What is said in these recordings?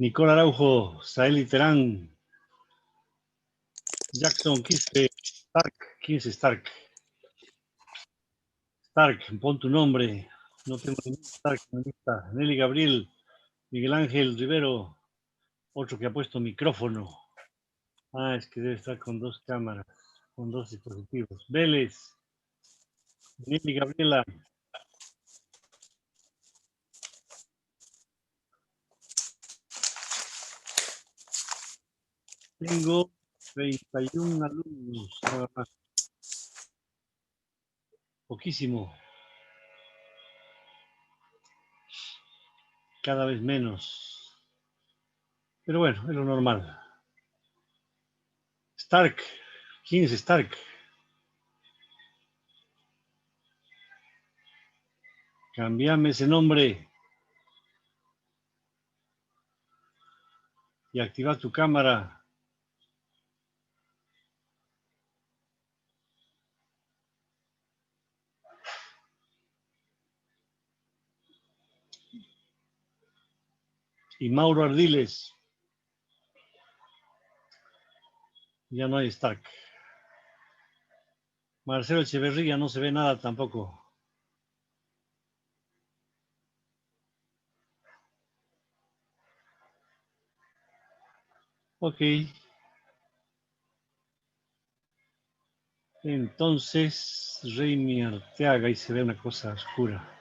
Nicole Araujo, Saeli Terán, Jackson Quispe, Stark, ¿quién es Stark? Stark, pon tu nombre. No tengo ningún Stark en la lista. Nelly Gabriel, Miguel Ángel Rivero, otro que ha puesto micrófono. Ah, es que debe estar con dos cámaras, con dos dispositivos. Vélez, Nelly Gabriela. Tengo 31 alumnos, nada más. Poquísimo. Cada vez menos. Pero bueno, es lo normal. Stark. ¿Quién es Stark? Cambiame ese nombre. Y activa tu cámara. Y Mauro Ardiles. Ya no hay Stark. Marcelo Echeverría, no se ve nada tampoco. Ok. Entonces, Reimi Arteaga, y se ve una cosa oscura.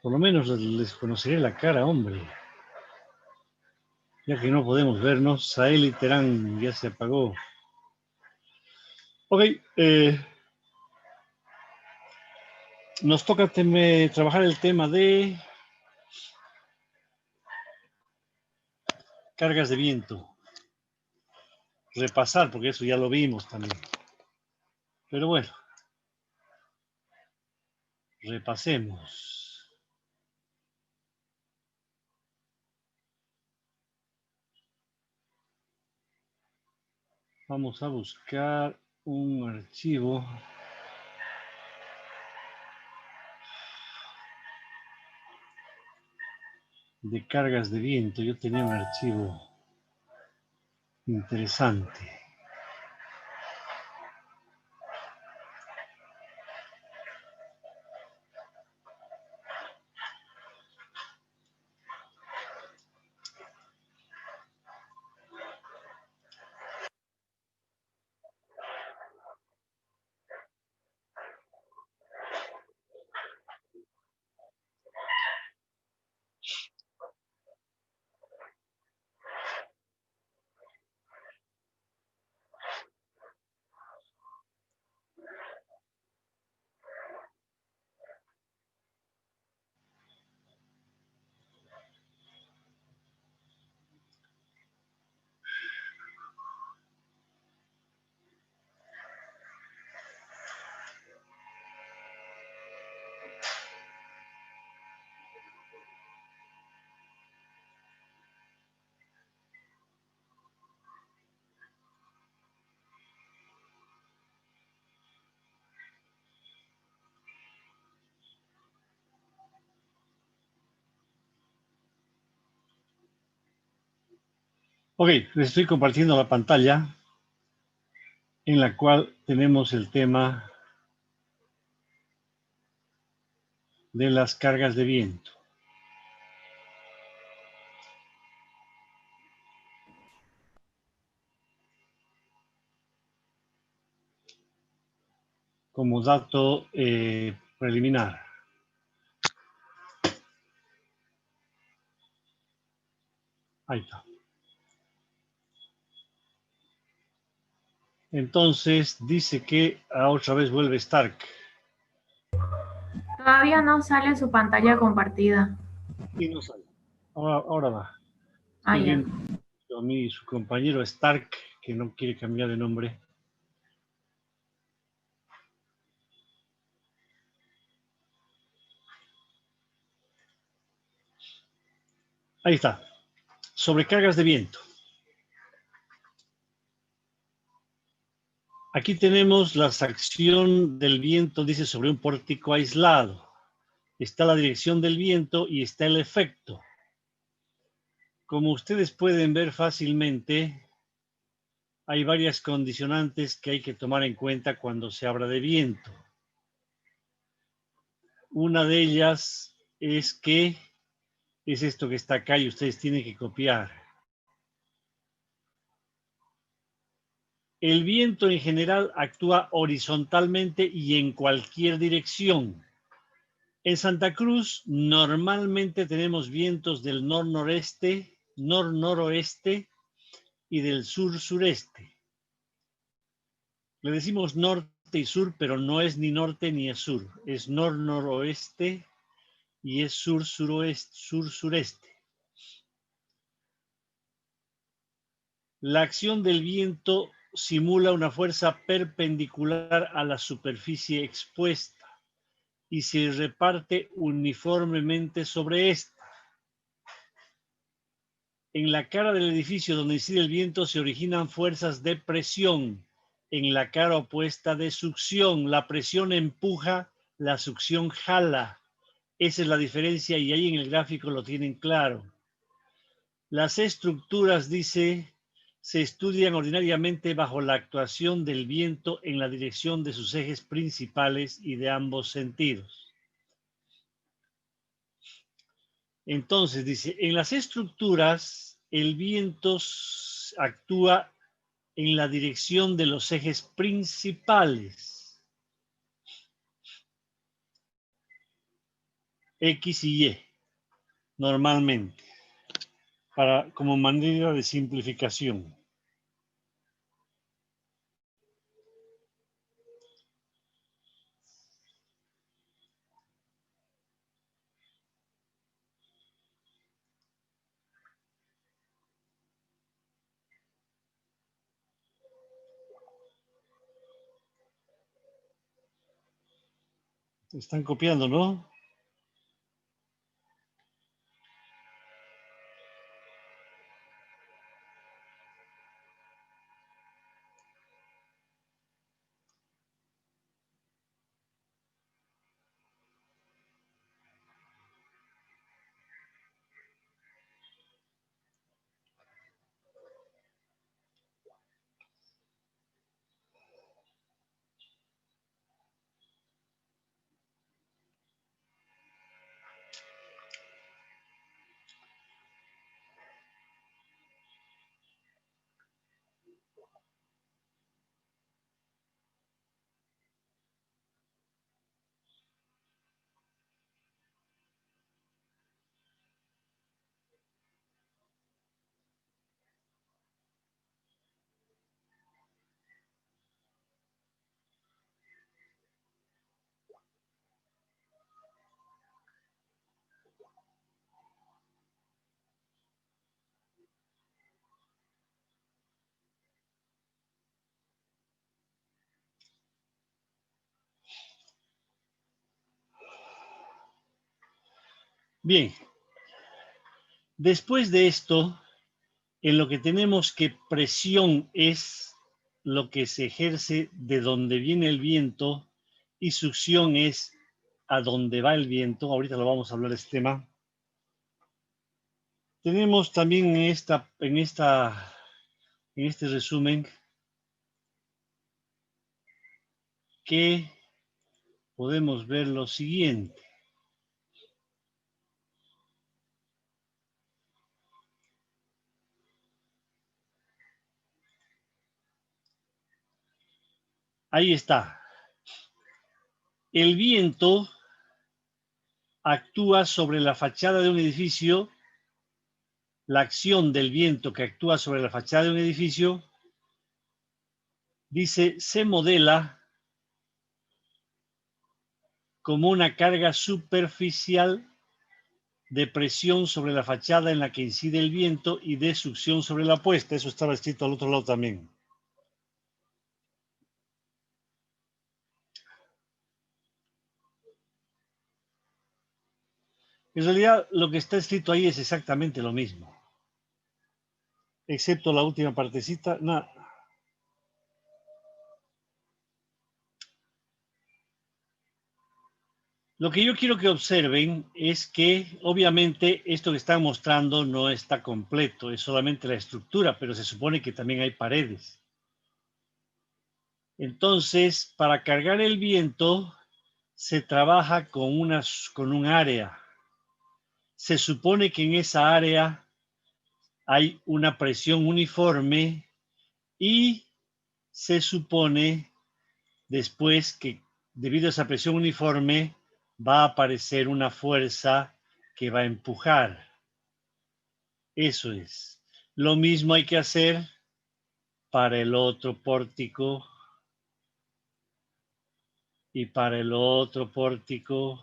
Por lo menos les conoceré la cara, hombre. Ya que no podemos vernos, Saeli Terán ya se apagó. Ok, nos toca trabajar el tema de cargas de viento. Repasar, porque eso ya lo vimos también. Pero bueno, repasemos. Vamos a buscar un archivo. De cargas de viento. Yo tenía un archivo interesante. Ok, les estoy compartiendo la pantalla en la cual tenemos el tema de las cargas de viento. Como dato preliminar. Ahí está. Entonces dice que otra vez vuelve Stark. Todavía no sale su pantalla compartida. Y no sale. Ahora va. Ah, Estoy ya. viendo a mí su compañero Stark, que no quiere cambiar de nombre. Ahí está. Sobrecargas de viento. Aquí tenemos la acción del viento, dice, sobre un pórtico aislado. Está la dirección del viento y está el efecto. Como ustedes pueden ver fácilmente, hay varias condicionantes que hay que tomar en cuenta cuando se habla de viento. Una de ellas es que es esto que está acá y ustedes tienen que copiar. El viento en general actúa horizontalmente y en cualquier dirección. En Santa Cruz normalmente tenemos vientos del nor-noreste, nor-noroeste y del sur-sureste. Le decimos norte y sur, pero no es ni norte ni es sur. Es nor-noroeste y es sur-suroeste, sur-sureste. La acción del viento simula una fuerza perpendicular a la superficie expuesta y se reparte uniformemente sobre esta. En la cara del edificio donde incide el viento se originan fuerzas de presión. En la cara opuesta de succión, la presión empuja, la succión jala. Esa es la diferencia y ahí en el gráfico lo tienen claro. Las estructuras, dice, se estudian ordinariamente bajo la actuación del viento en la dirección de sus ejes principales y de ambos sentidos. Entonces, dice, en las estructuras el viento actúa en la dirección de los ejes principales, X y Y, normalmente, como manera de simplificación. Están copiando, ¿no? Bien, después de esto, en lo que tenemos que presión es lo que se ejerce de donde viene el viento y succión es a dónde va el viento. Ahorita lo vamos a hablar de este tema. Tenemos también en este resumen que podemos ver lo siguiente. Ahí está. El viento actúa sobre la fachada de un edificio. La acción del viento que actúa sobre la fachada de un edificio, dice, se modela como una carga superficial de presión sobre la fachada en la que incide el viento y de succión sobre la puesta. Eso estaba escrito al otro lado también. En realidad, lo que está escrito ahí es exactamente lo mismo. Excepto la última partecita. No. Lo que yo quiero que observen es que obviamente esto que están mostrando no está completo, es solamente la estructura, pero se supone que también hay paredes. Entonces, para cargar el viento, se trabaja con un área. Se supone que en esa área hay una presión uniforme y se supone después que debido a esa presión uniforme va a aparecer una fuerza que va a empujar. Eso es. Lo mismo hay que hacer para el otro pórtico y para el otro pórtico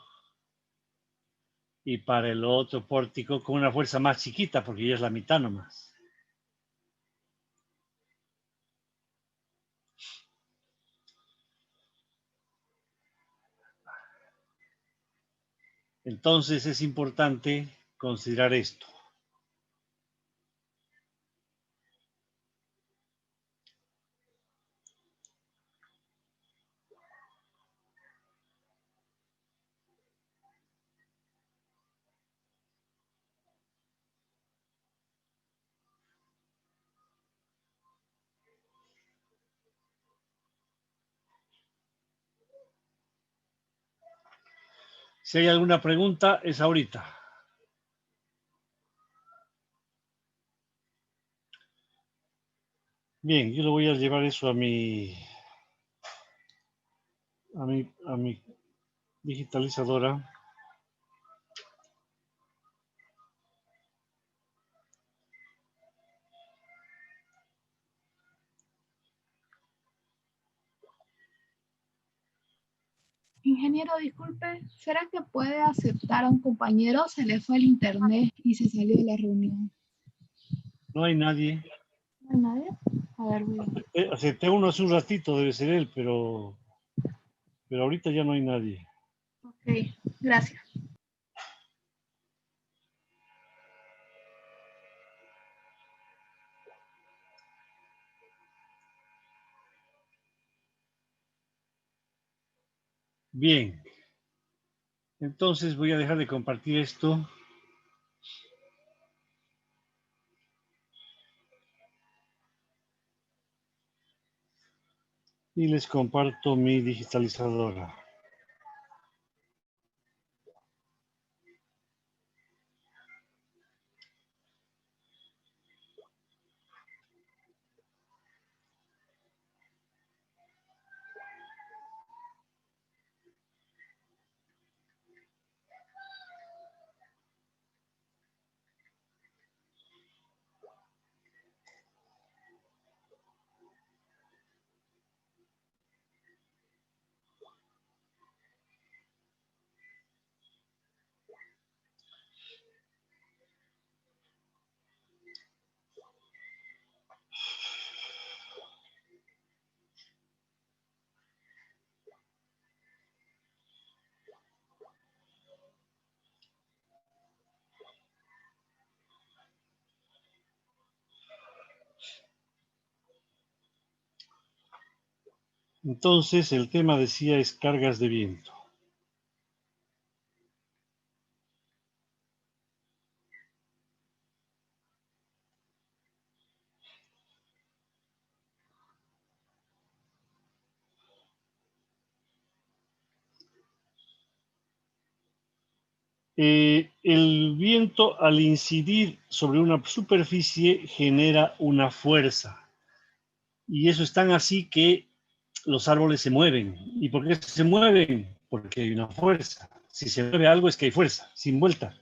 y para el otro pórtico con una fuerza más chiquita porque ya es la mitad nomás. Entonces es importante considerar esto. Si hay alguna pregunta, es ahorita. Bien, yo le voy a llevar eso a mi digitalizadora. Ingeniero, disculpe, ¿será que puede aceptar a un compañero? Se le fue el internet y se salió de la reunión. No hay nadie. ¿No hay nadie? A ver, voy a ver. Acepté uno hace un ratito, debe ser él, pero ahorita ya no hay nadie. Ok, gracias. Bien. Entonces voy a dejar de compartir esto. Y les comparto mi digitalizadora. Entonces el tema decía es cargas de viento. El viento al incidir sobre una superficie genera una fuerza. Y eso es tan así que los árboles se mueven. ¿Y por qué se mueven? Porque hay una fuerza. Si se mueve algo es que hay fuerza, sin vuelta.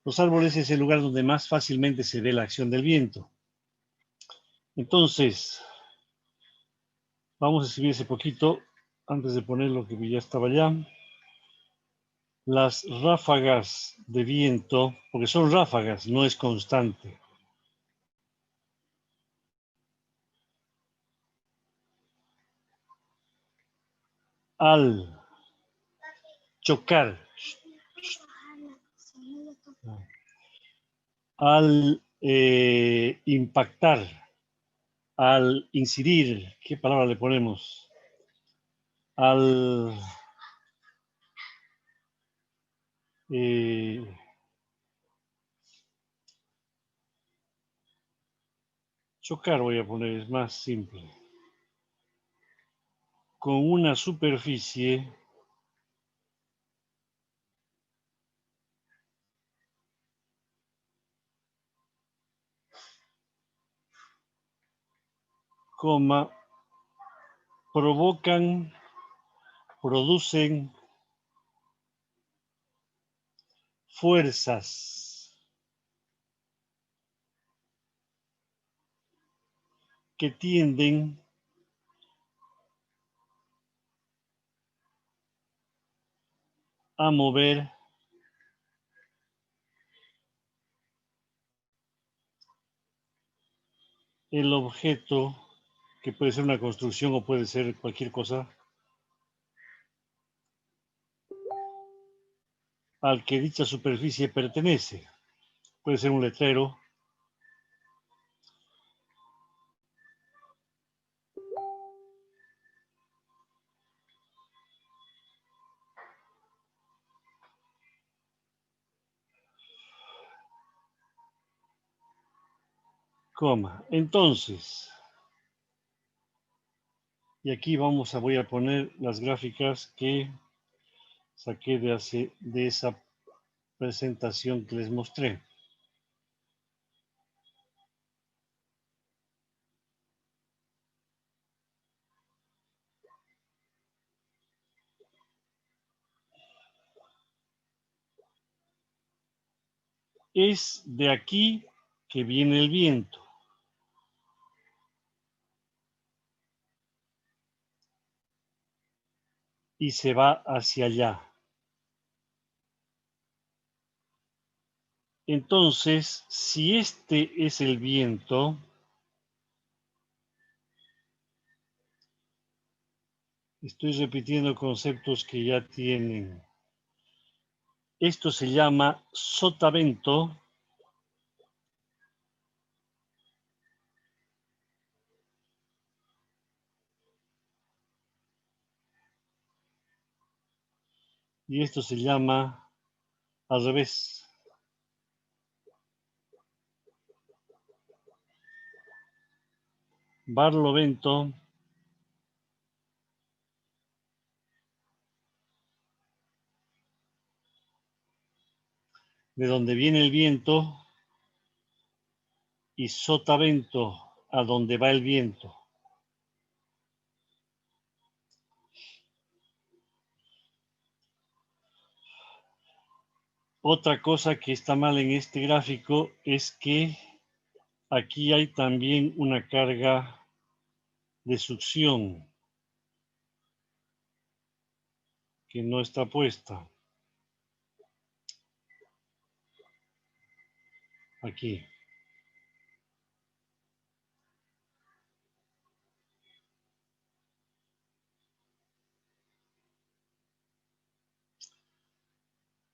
Los árboles es el lugar donde más fácilmente se ve la acción del viento. Entonces, vamos a escribir ese poquito antes de poner lo que ya estaba allá. Las ráfagas de viento, porque son ráfagas, no es constante. Al chocar, al impactar, al incidir, ¿qué palabra le ponemos? Al chocar voy a poner, es más simple. Con una superficie coma, producen fuerzas que tienden a mover el objeto, que puede ser una construcción o puede ser cualquier cosa, al que dicha superficie pertenece. Puede ser un letrero, coma. Entonces, y aquí voy a poner las gráficas que saqué de esa presentación que les mostré. Es de aquí que viene el viento. Y se va hacia allá. Entonces, si este es el viento, estoy repitiendo conceptos que ya tienen. Esto se llama sotavento. Y esto se llama al revés. Barlovento. De donde viene el viento. Y sotavento, a donde va el viento. Otra cosa que está mal en este gráfico es que aquí hay también una carga de succión que no está puesta. Aquí.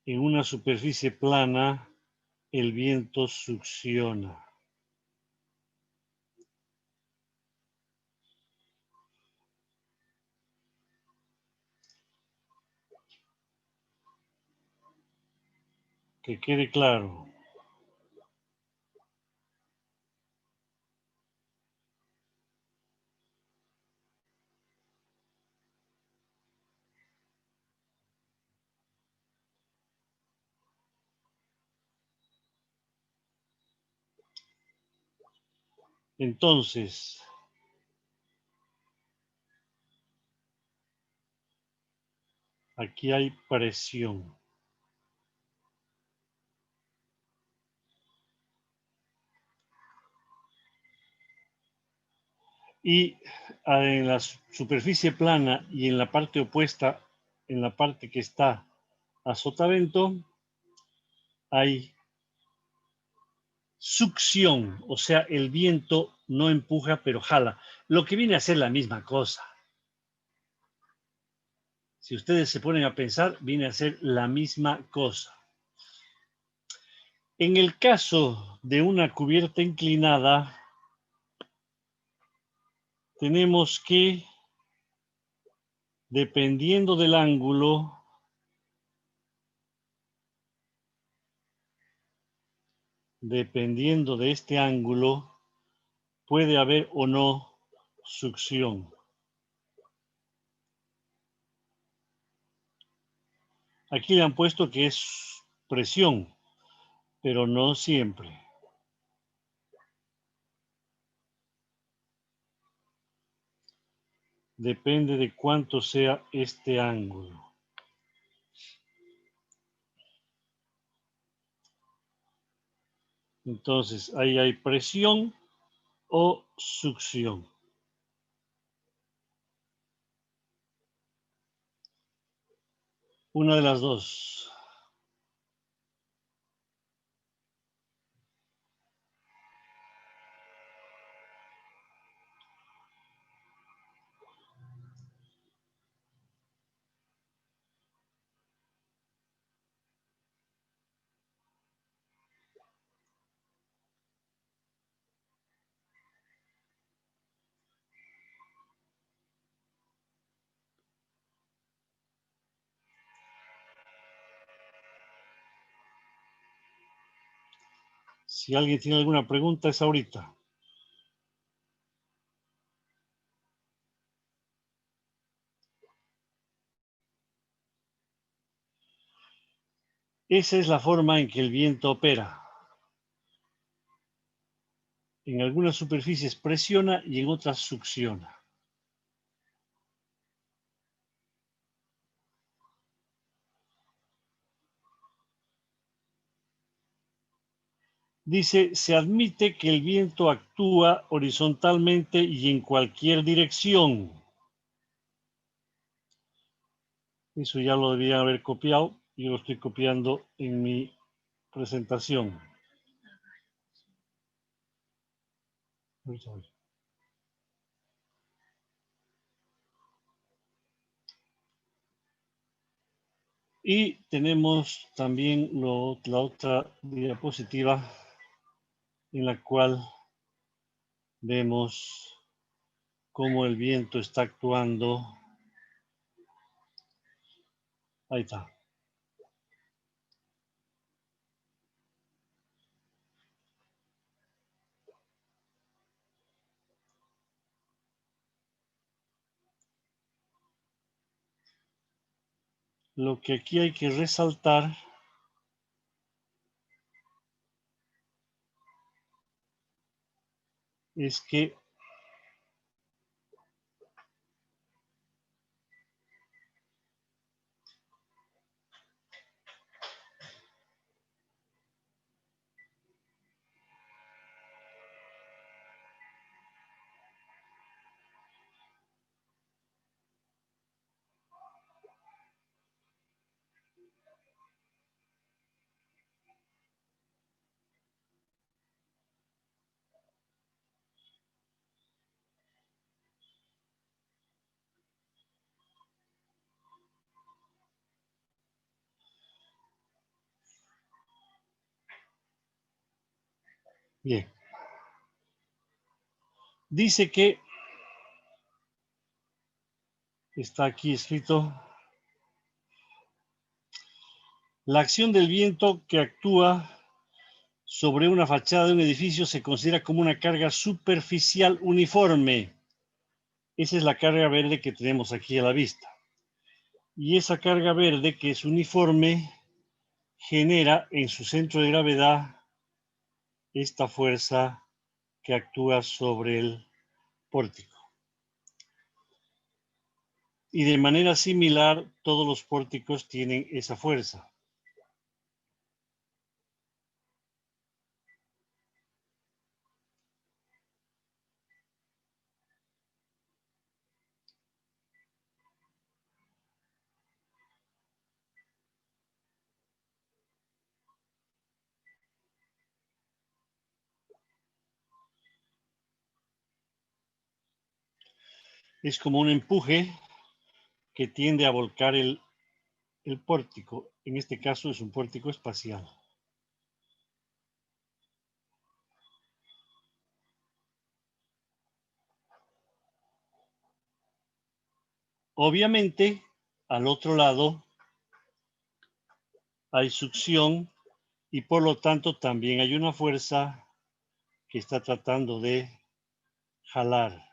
En una superficie plana, el viento succiona. Que quede claro. Entonces, aquí hay presión. Y en la superficie plana y en la parte opuesta, en la parte que está a sotavento, hay succión, o sea, el viento no empuja, pero jala. Lo que viene a ser la misma cosa. Si ustedes se ponen a pensar, viene a ser la misma cosa. En el caso de una cubierta inclinada, tenemos que, dependiendo del ángulo, dependiendo de este ángulo, puede haber o no succión. Aquí le han puesto que es presión, pero no siempre. Depende de cuánto sea este ángulo. Entonces, ahí hay presión o succión. Una de las dos. Si alguien tiene alguna pregunta, es ahorita. Esa es la forma en que el viento opera. En algunas superficies presiona y en otras succiona. Dice, se admite que el viento actúa horizontalmente y en cualquier dirección. Eso ya lo debía haber copiado. Yo lo estoy copiando en mi presentación. Y tenemos también la otra diapositiva en la cual vemos cómo el viento está actuando. Ahí está. Lo que aquí hay que resaltar es que bien. Dice que está aquí escrito: la acción del viento que actúa sobre una fachada de un edificio se considera como una carga superficial uniforme. Esa es la carga verde que tenemos aquí a la vista. Y esa carga verde, que es uniforme, genera en su centro de gravedad esta fuerza que actúa sobre el pórtico. Y de manera similar, todos los pórticos tienen esa fuerza. Es como un empuje que tiende a volcar el pórtico. En este caso es un pórtico espacial. Obviamente, al otro lado hay succión y por lo tanto también hay una fuerza que está tratando de jalar.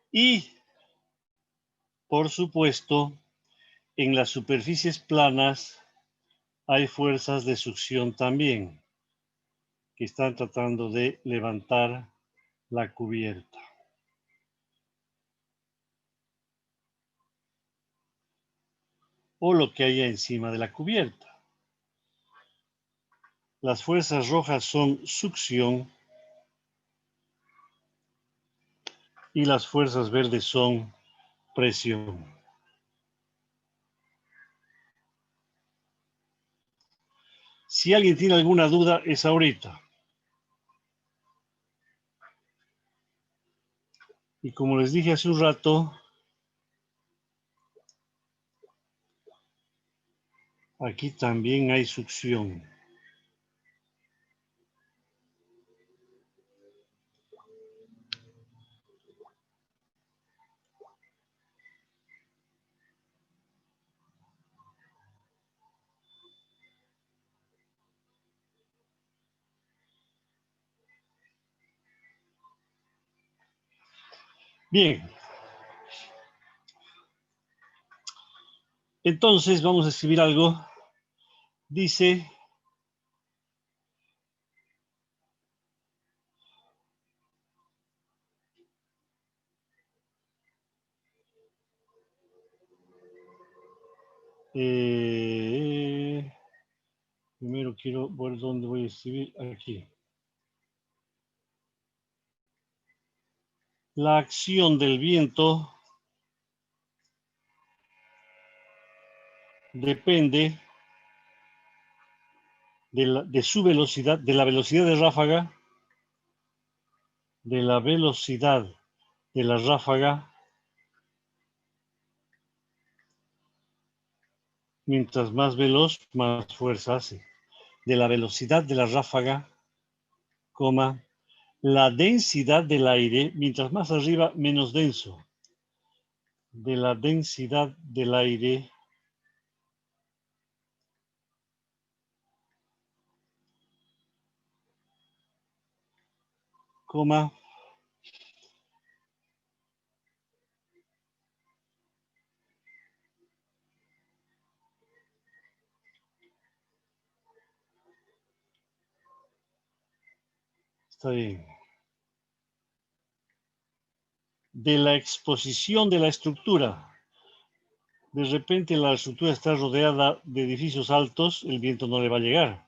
Y, por supuesto, en las superficies planas hay fuerzas de succión también que están tratando de levantar la cubierta. O lo que haya encima de la cubierta. Las fuerzas rojas son succión y las fuerzas verdes son presión. Si alguien tiene alguna duda, es ahorita. Y como les dije hace un rato, aquí también hay succión. Bien. Entonces vamos a escribir algo. Dice, primero quiero ver dónde voy a escribir. Aquí. La acción del viento depende de su velocidad, de la velocidad de ráfaga, de la velocidad de la ráfaga. Mientras más veloz, más fuerza hace. De la velocidad de la ráfaga, coma, la densidad del aire, mientras más arriba, menos denso. De la densidad del aire coma, está bien, de la exposición de la estructura. De repente la estructura está rodeada de edificios altos, el viento no le va a llegar.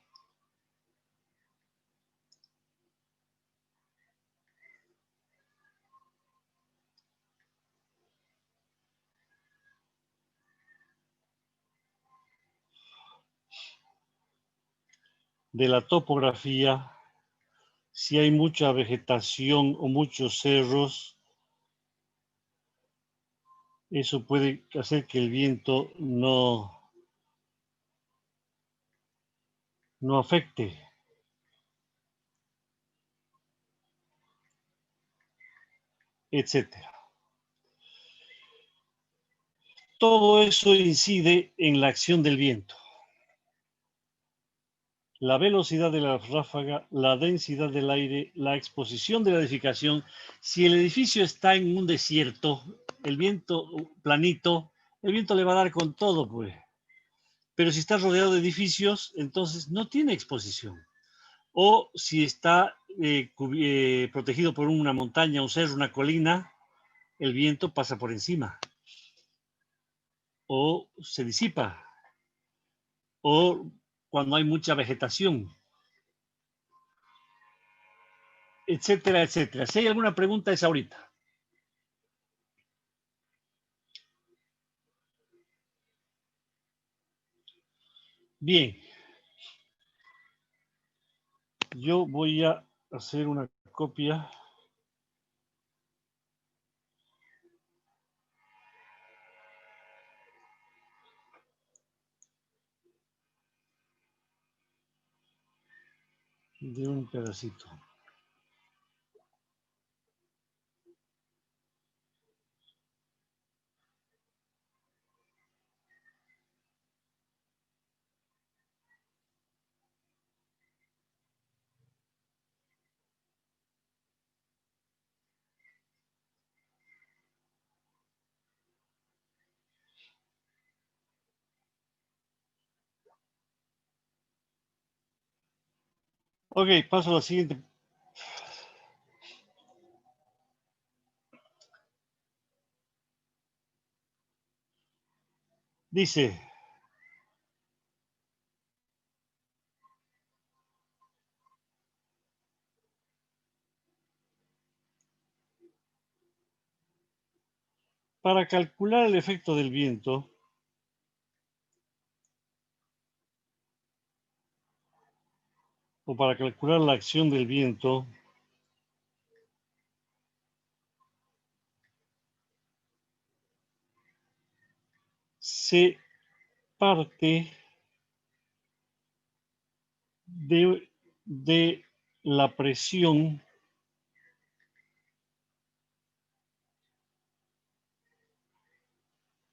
De la topografía, si hay mucha vegetación o muchos cerros, eso puede hacer que el viento no afecte. Etcétera. Todo eso incide en la acción del viento. La velocidad de la ráfaga, la densidad del aire, la exposición de la edificación. Si el edificio está en un desierto, el viento planito, el viento le va a dar con todo, pues. Pero si está rodeado de edificios, entonces no tiene exposición. O si está protegido por una montaña, un cerro, una colina, el viento pasa por encima. O se disipa. O cuando hay mucha vegetación. Etcétera, etcétera. Si hay alguna pregunta, es ahorita. Bien. Yo voy a hacer una copia de un pedacito. Ok, paso a la siguiente. Dice, para calcular el efecto del viento, o para calcular la acción del viento, se parte de la presión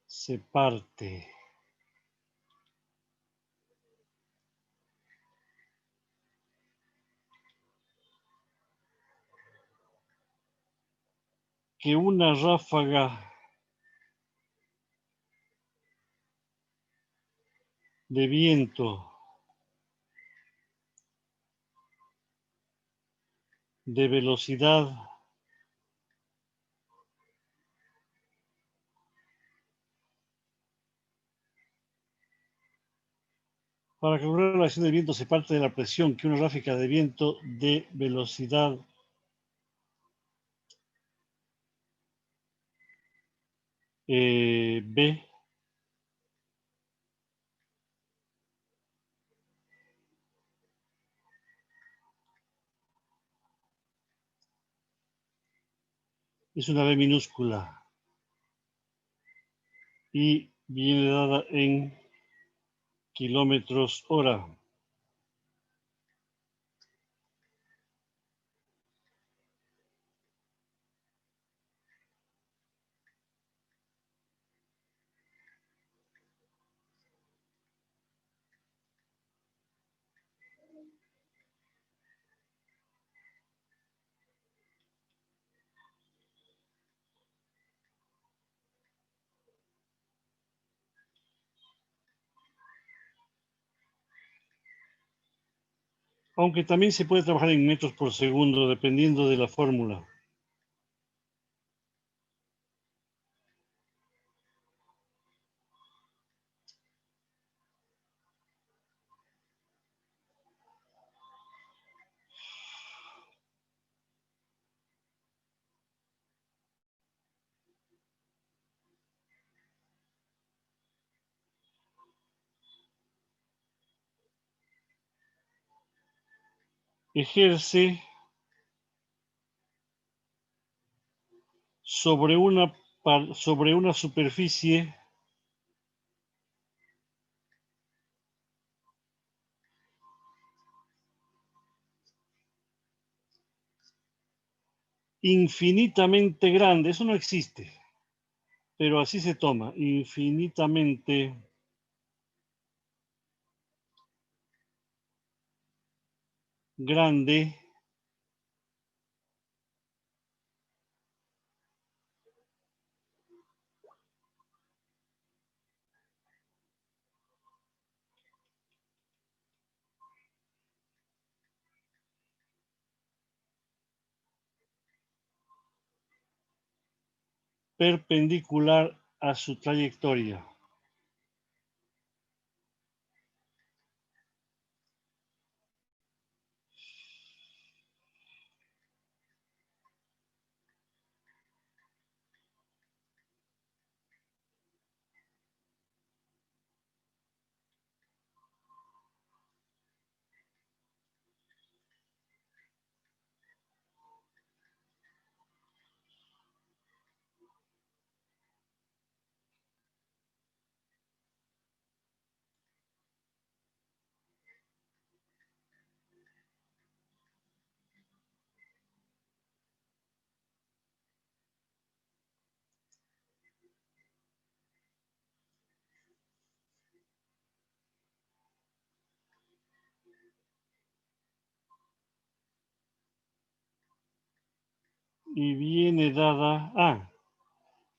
se parte que una ráfaga de viento de velocidad para calcular la acción del viento se parte de la presión que una ráfaga de viento de velocidad B es una B minúscula y viene dada en kilómetros hora. Aunque también se puede trabajar en metros por segundo dependiendo de la fórmula. Ejerce sobre una superficie infinitamente grande. Eso no existe, pero así se toma, infinitamente grande perpendicular a su trayectoria. y viene dada,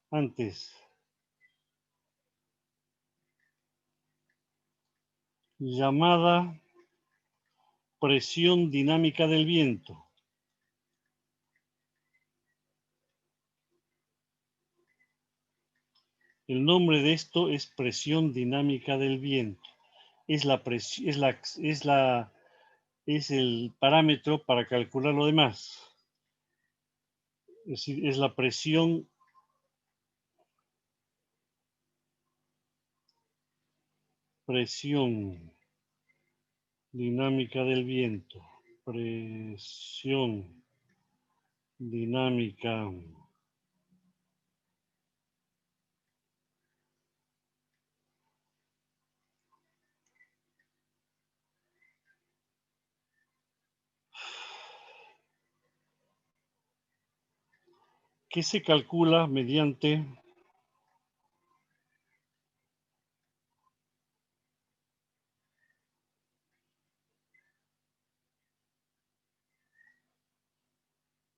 antes, llamada presión dinámica del viento. El nombre de esto es presión dinámica del viento. Es el parámetro para calcular lo demás. Es decir, es la presión dinámica del viento. Presión dinámica que se calcula mediante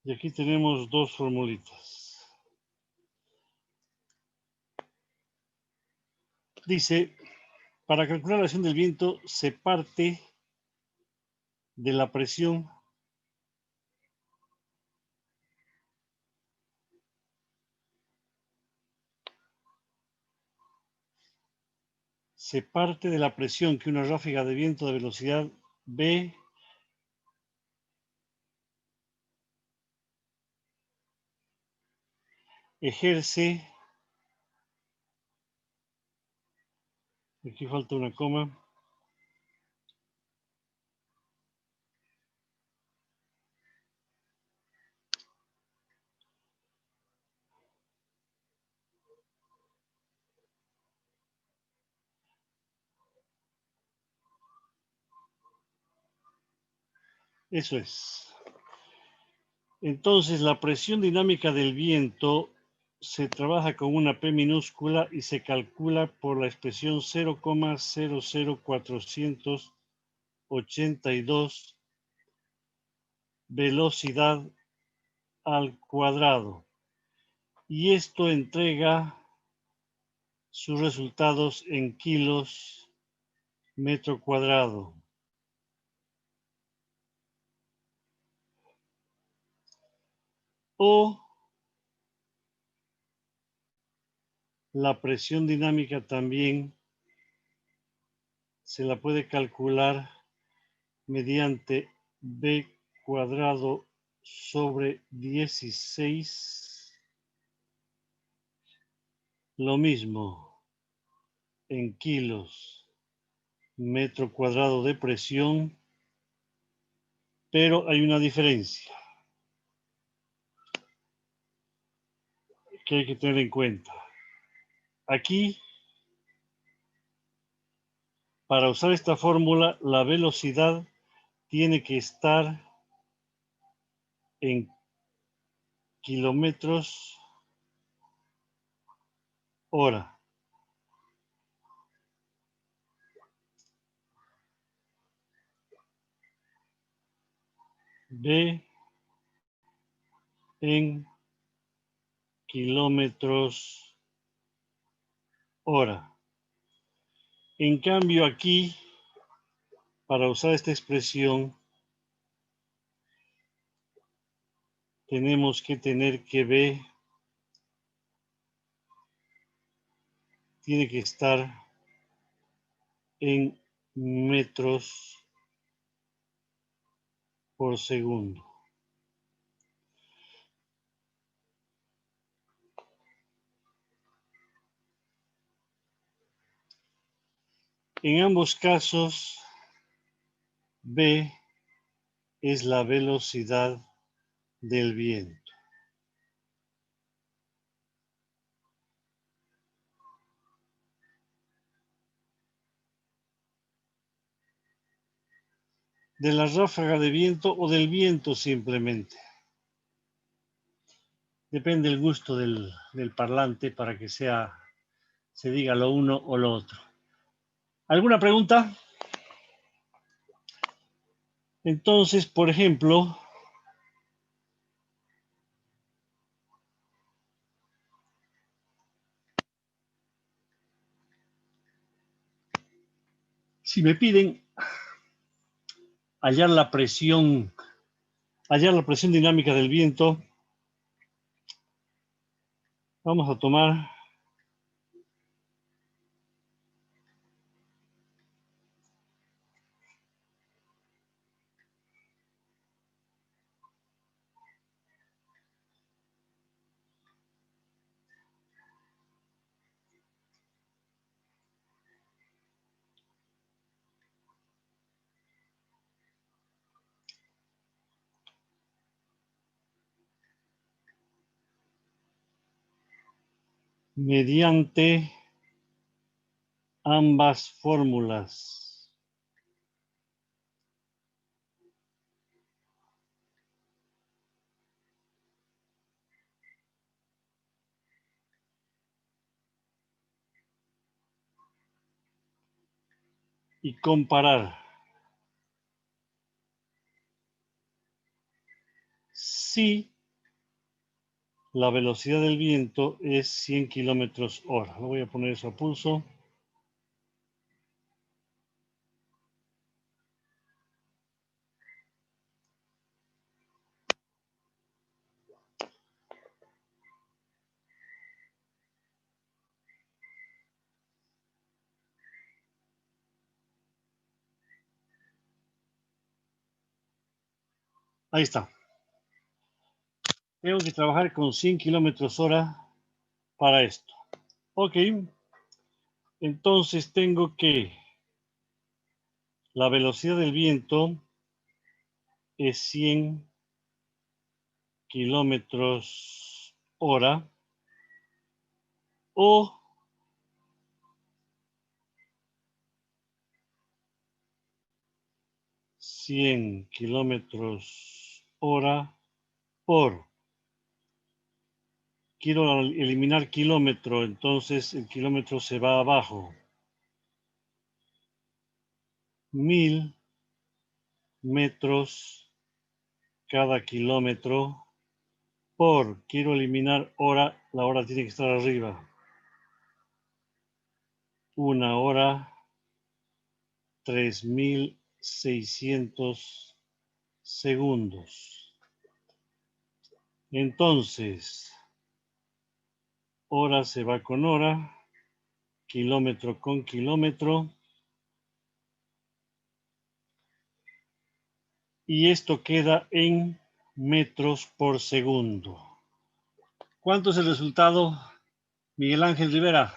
y aquí tenemos dos formulitas. Dice, para calcular la acción del viento se parte de la presión que una ráfaga de viento de velocidad v ejerce, aquí falta una coma, eso es. Entonces la presión dinámica del viento se trabaja con una P minúscula y se calcula por la expresión 0,00482 velocidad al cuadrado. Y esto entrega sus resultados en kilos metro cuadrado. O la presión dinámica también se la puede calcular mediante B cuadrado sobre 16. Lo mismo en kilos metro cuadrado de presión, pero hay una diferencia que hay que tener en cuenta. Aquí, para usar esta fórmula, la velocidad tiene que estar en kilómetros hora. B en kilómetros hora. En cambio aquí, para usar esta expresión, tenemos que tener que B tiene que estar en metros por segundo. En ambos casos, B es la velocidad del viento. De la ráfaga de viento o del viento simplemente. Depende del gusto del parlante para que se diga lo uno o lo otro. ¿Alguna pregunta? Entonces, por ejemplo, Si me piden hallar la presión dinámica del viento, vamos a tomar mediante ambas fórmulas. Y comparar si la velocidad del viento es 100 kilómetros hora. Lo voy a poner eso a pulso. Ahí está. Tengo que trabajar con 100 kilómetros hora para esto. Ok. Entonces tengo que la velocidad del viento es 100 kilómetros hora o 100 kilómetros hora por. Quiero eliminar kilómetro, entonces el kilómetro se va abajo. 1000 metros cada kilómetro por. Quiero eliminar hora, la hora tiene que estar arriba. 1 hora, 3600 segundos. Entonces, hora se va con hora, kilómetro con kilómetro. Y esto queda en metros por segundo. ¿Cuánto es el resultado, Miguel Ángel Rivera?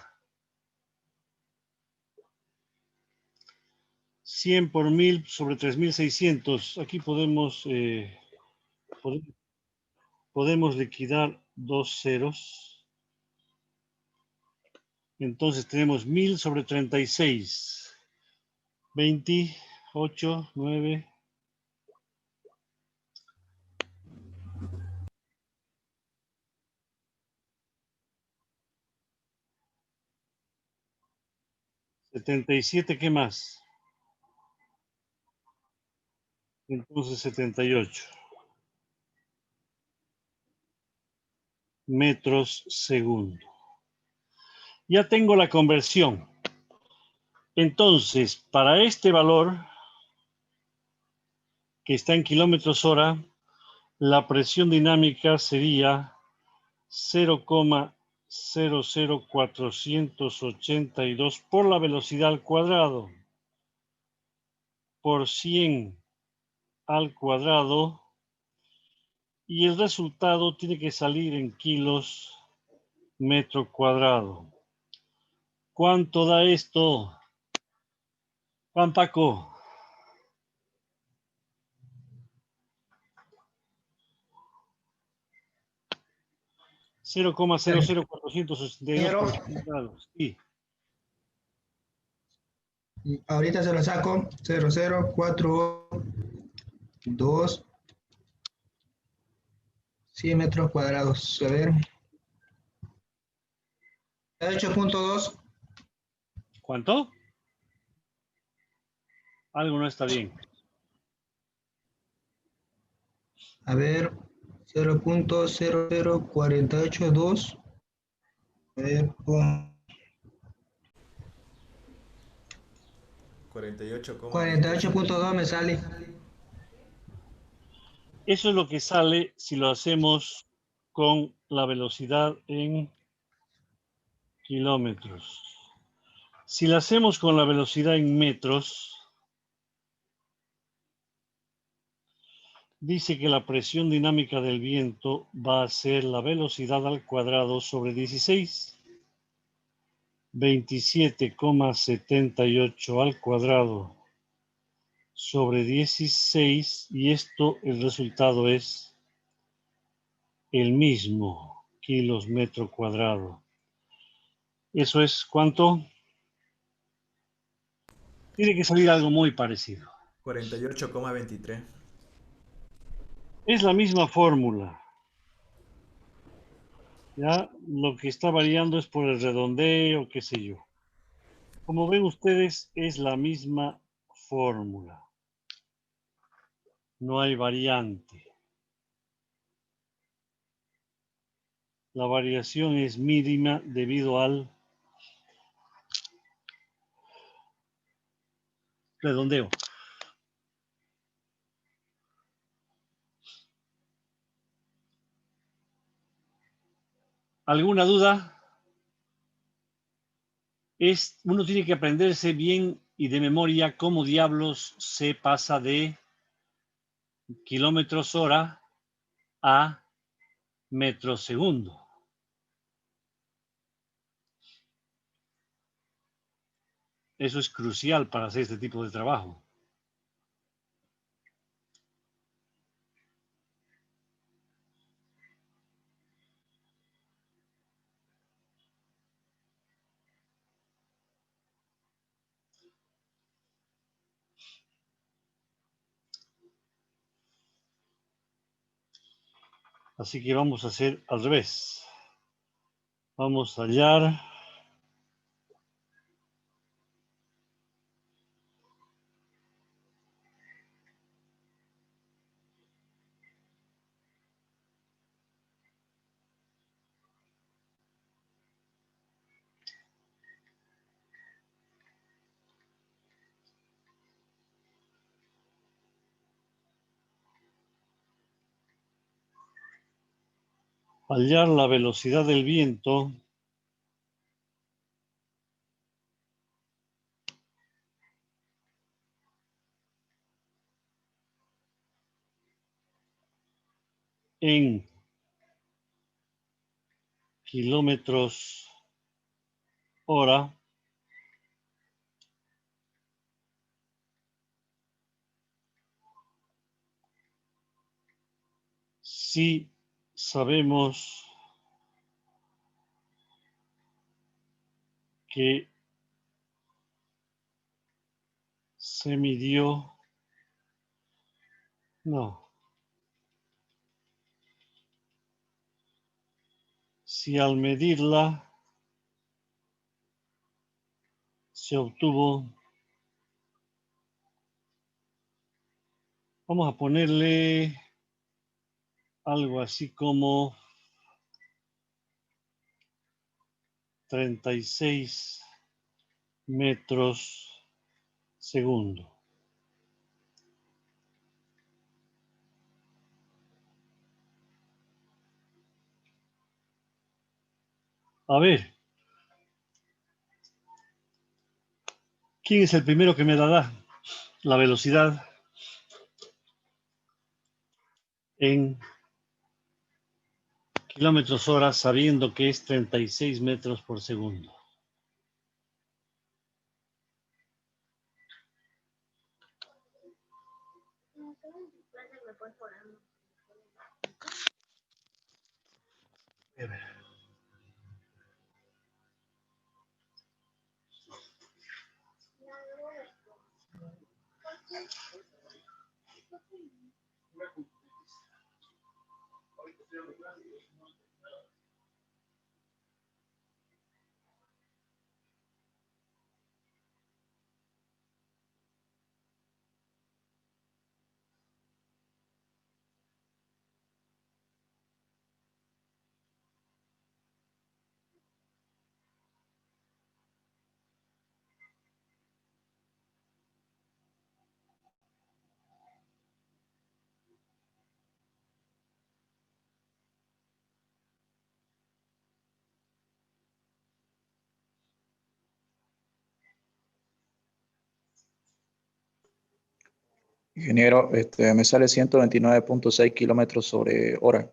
100 por 1000 sobre 3600. Aquí podemos liquidar dos ceros. Entonces tenemos 1000 sobre 36. 28, 9. ¿77 qué más? Entonces 78. Metros segundo. Ya tengo la conversión. Entonces, para este valor, que está en kilómetros hora, la presión dinámica sería 0,00482 por la velocidad al cuadrado, por 100 al cuadrado, y el resultado tiene que salir en kilos metro cuadrado. ¿Cuánto da esto, Juan Paco? $0,00482 sí. Ahorita se lo saco. 0,042 100 metros cuadrados. A ver. 8.2. ¿Cuánto? Algo no está bien. A ver. 0.00482. A ver. 48.2 me sale. Eso es lo que sale si lo hacemos con la velocidad en kilómetros. Si lo hacemos con la velocidad en metros, dice que la presión dinámica del viento va a ser la velocidad al cuadrado sobre 16, 27,78 al cuadrado sobre 16, y esto, el resultado es el mismo, kilos metro cuadrado. ¿Eso es cuánto? Tiene que salir algo muy parecido. 48,23. Es la misma fórmula. Ya lo que está variando es por el redondeo, qué sé yo. Como ven ustedes, es la misma fórmula. No hay variante. La variación es mínima debido al redondeo. ¿Alguna duda? Uno tiene que aprenderse bien y de memoria cómo diablos se pasa de kilómetros hora a metros segundo. Eso es crucial para hacer este tipo de trabajo. Así que vamos a hacer al revés. Vamos a hallar la velocidad del viento en kilómetros hora si sabemos que se midió, no, si al medirla se obtuvo, vamos a ponerle algo así como 36 metros segundo. A ver, ¿quién es el primero que me dará la velocidad en kilómetros hora sabiendo que es 36 metros por segundo? A ver. Ingeniero, me sale 129.6 kilómetros sobre hora.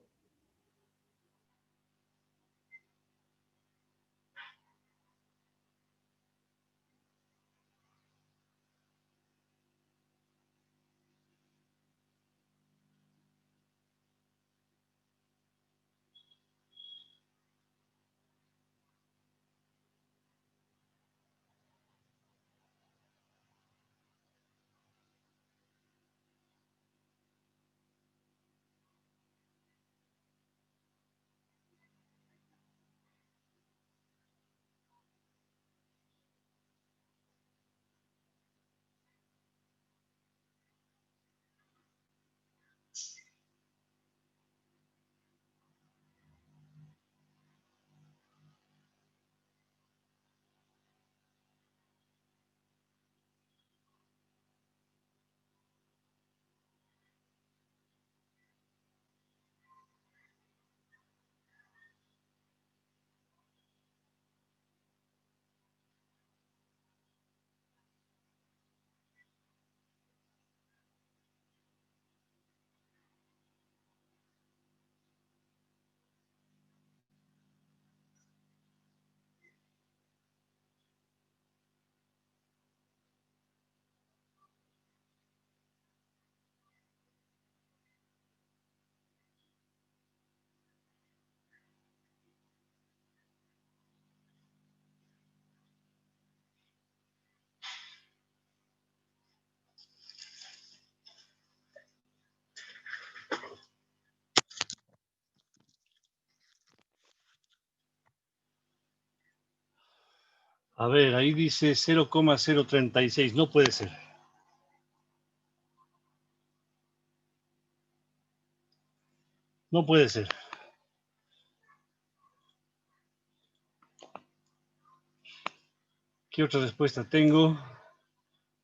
A ver, ahí dice 0,036. No puede ser. No puede ser. ¿Qué otra respuesta tengo?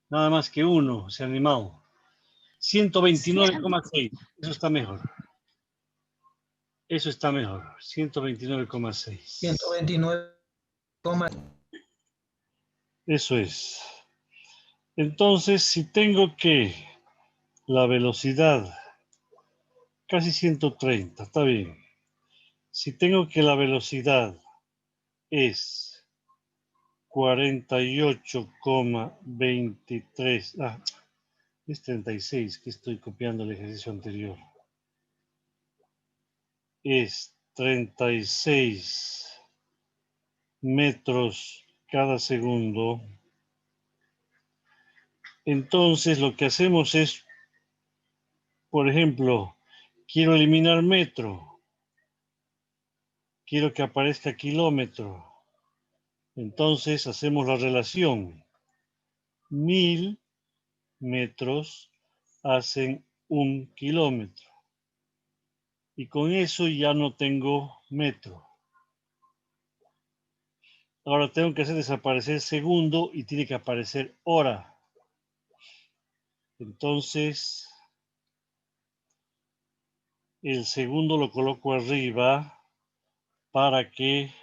Nada más que uno, se ha animado. 129,6. Eso está mejor. Eso está mejor. 129,6. 129, Eso es. Entonces, si tengo que la velocidad, casi 130, está bien. Si tengo que la velocidad es 48,23, es 36, que estoy copiando el ejercicio anterior. Es 36 metros cada segundo. Entonces lo que hacemos es, por ejemplo, quiero eliminar metro, quiero que aparezca kilómetro. Entonces hacemos la relación. 1000 metros hacen 1 kilómetro. Y con eso ya no tengo metro. Ahora tengo que hacer desaparecer segundo y tiene que aparecer hora. Entonces, el segundo lo coloco arriba para que